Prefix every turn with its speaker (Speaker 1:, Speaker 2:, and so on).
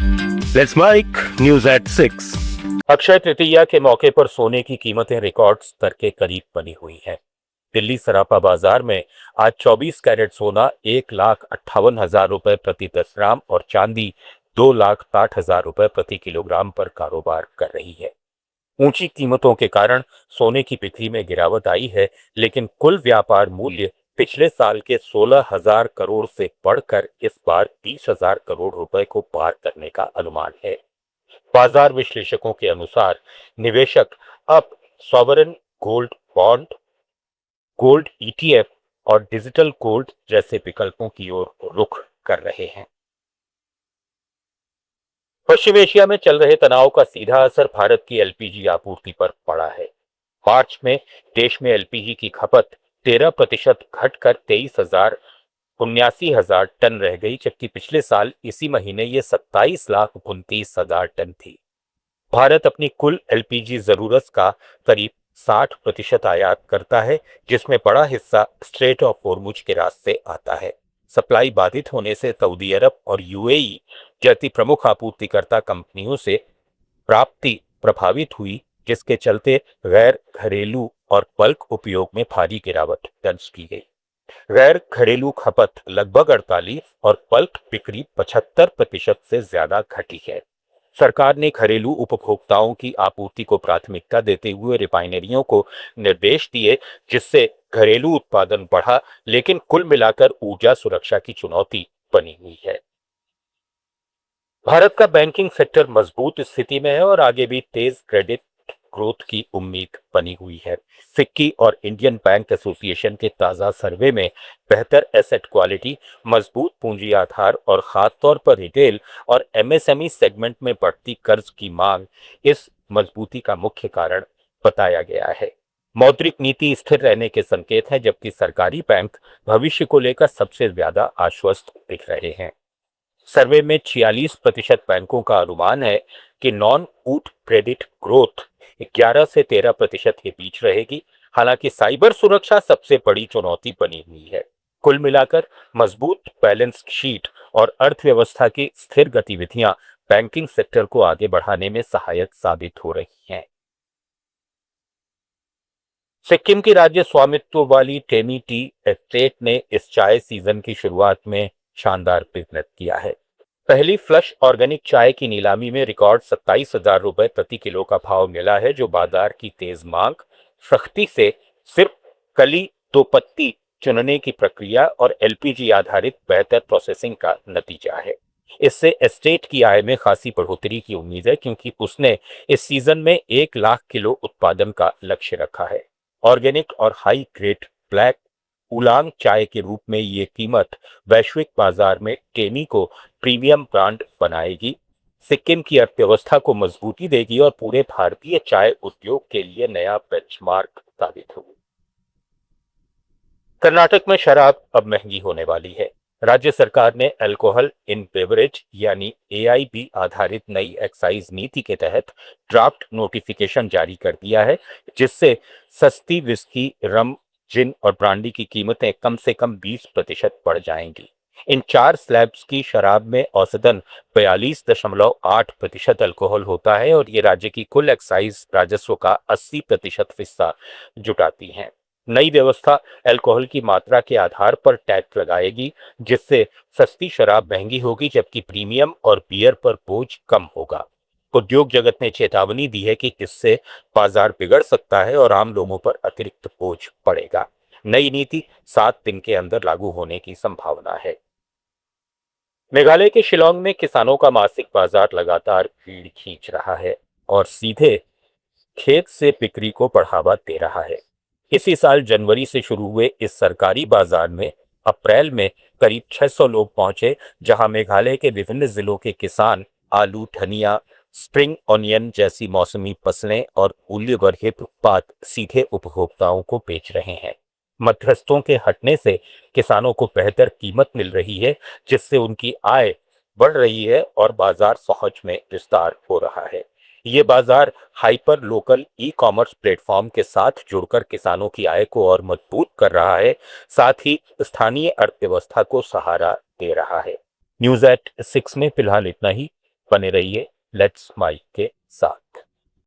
Speaker 1: Let's mic news at 6। Akshaya Tritiya के मौके पर सोने की कीमतें रिकॉर्ड स्तर के करीब बनी हुई हैं। दिल्ली सराफा बाजार में आज 24 कैरेट सोना 1,58,000 रुपए प्रति 10 ग्राम और चांदी 2,60,000 रुपए प्रति किलोग्राम पर कारोबार कर रही है। ऊंची कीमतों के कारण सोने की बिक्री में गिरावट आई है, लेकिन कुल व्यापार मूल्य पिछले साल के 16,000 करोड़ से बढ़कर इस बार 20,000 करोड़ रुपए को पार करने का अनुमान है। बाजार विश्लेषकों के अनुसार निवेशक अब sovereign gold bond, gold ETF और डिजिटल गोल्ड जैसे विकल्पों की ओर रुख कर रहे हैं। पश्चिम एशिया में चल रहे तनाव का सीधा असर भारत की एलपीजी आपूर्ति पर पड़ा है। मार्च में देश में एलपीजी की खपत 13% घटकर 79,000 टन रह गई, जबकि पिछले साल इसी महीने ये 27,29,000 टन थी। भारत अपनी कुल एलपीजी जरूरत का करीब 60% आयात करता है, जिसमें बड़ा हिस्सा स्ट्रेट ऑफ होर्मुज के रास्ते आता है। सप्लाई बाधित होने से सऊदी अरब और यूएई जैसी प्रमुख आपूर्तिकर्ता कंपनियों से प्राप्ति प्रभावित हुई, जिसके चलते गैर घरेलू और बल्क उपयोग में भारी गिरावट दर्ज की गई। गैर घरेलू खपत लगभग 48 और बल्क बिक्री 75% से ज्यादा घटी है। सरकार ने घरेलू उपभोक्ताओं की आपूर्ति को प्राथमिकता देते हुए रिफाइनरियों को निर्देश दिए, जिससे घरेलू उत्पादन बढ़ा, लेकिन कुल मिलाकर ऊर्जा सुरक्षा की चुनौती बनी हुई है। भारत का बैंकिंग सेक्टर मजबूत स्थिति में है और आगे भी तेज क्रेडिट ग्रोथ की उम्मीद बनी हुई है। फिक्की और इंडियन बैंक एसोसिएशन के ताजा सर्वे में बेहतर एसेट क्वालिटी, मजबूत पूंजी आधार और खासतौर पर रिटेल और एमएसएमई सेगमेंट में बढ़ती कर्ज की मांग इस मजबूती का मुख्य कारण बताया गया है। मौद्रिक नीति स्थिर रहने के संकेत हैं, जबकि सरकारी बैंक भविष्य को लेकर सबसे ज्यादा आश्वस्त दिख रहे हैं। सर्वे में 46% बैंकों का अनुमान है कि नॉन फूड क्रेडिट ग्रोथ 11 से 13% के बीच रहेगी। हालांकि साइबर सुरक्षा सबसे बड़ी चुनौती बनी हुई है। कुल मिलाकर मजबूत बैलेंस शीट और अर्थव्यवस्था की स्थिर गतिविधियां बैंकिंग सेक्टर को आगे बढ़ाने में सहायक साबित हो रही हैं। सिक्किम की राज्य स्वामित्व वाली टेमी टी एस्टेट ने इस चाय सीजन की शुरुआत में शानदार बिजनेस किया है। पहली फ्लश ऑर्गेनिक चाय की नीलामी में रिकॉर्ड 27,000 रुपए प्रति किलो का भाव मिला है, जो बाजार की तेज मांग, सख्ती से सिर्फ कली दो पत्ती चुनने की प्रक्रिया और एलपीजी आधारित बेहतर प्रोसेसिंग का नतीजा है। इससे एस्टेट की आय में खासी बढ़ोतरी की उम्मीद है, क्योंकि उसने इस सीजन में 1 लाख किलो उत्पादन का लक्ष्य रखा है। ऑर्गेनिक और हाई ग्रेड ब्लैक उलांग चाय के रूप में ये कीमत वैश्विक बाजार में टेमी को प्रीमियम ब्रांड बनाएगी, सिक्किम की अर्थव्यवस्था को मजबूती देगी और पूरे भारतीय चाय उद्योग के लिए नया बेंचमार्क साबित होगी। कर्नाटक में शराब अब महंगी होने वाली है। राज्य सरकार ने अल्कोहल इन बेवरेज यानी एआईबी आधारित नई एक्साइज नीति के तहत ड्राफ्ट नोटिफिकेशन जारी कर दिया है, जिससे सस्ती विस्की, रम, जिन और ब्रांडी की कीमतें कम से कम 20% बढ़ जाएंगी। इन 4 स्लैब्स की शराब में औसतन 42.8% अल्कोहल होता है और ये राज्य की कुल एक्साइज राजस्व का 80% हिस्सा जुटाती हैं। नई व्यवस्था अल्कोहल की मात्रा के आधार पर टैक्स लगाएगी, जिससे सस्ती शराब महंगी होगी, जबकि प्रीमियम और बियर पर बोझ कम होगा। उद्योग जगत ने चेतावनी दी है कि इससे बाजार बिगड़ सकता है और आम लोगों पर अतिरिक्त बोझ पड़ेगा। नई नीति 7 दिन के अंदर लागू होने की संभावना है। मेघालय के शिलांग में किसानों का मासिक बाजार लगातार भीड़ खींच रहा है और सीधे खेत से बिक्री को बढ़ावा दे रहा है। इसी साल जनवरी से शुरू हुए इस सरकारी बाजार में अप्रैल में करीब 600 लोग पहुंचे, जहां मेघालय के विभिन्न जिलों के किसान आलू, धनिया, स्प्रिंग ऑनियन जैसी मौसमी फसलें और मूल्य वर्धित उत्पाद सीधे उपभोक्ताओं को बेच रहे हैं। मध्यस्थों के हटने से किसानों को बेहतर कीमत मिल रही है, जिससे उनकी आय बढ़ रही है और बाजार पहुंच में विस्तार हो रहा है। ये बाजार hyper local e commerce platform के साथ जुड़कर किसानों की आय को और मजबूत कर रहा है, साथ ही स्थानीय अर्थव्यवस्था को सहारा दे रहा है। न्यूज एट 6 में फिलहाल इतना ही। बने रहिए लेट्स माइक के साथ।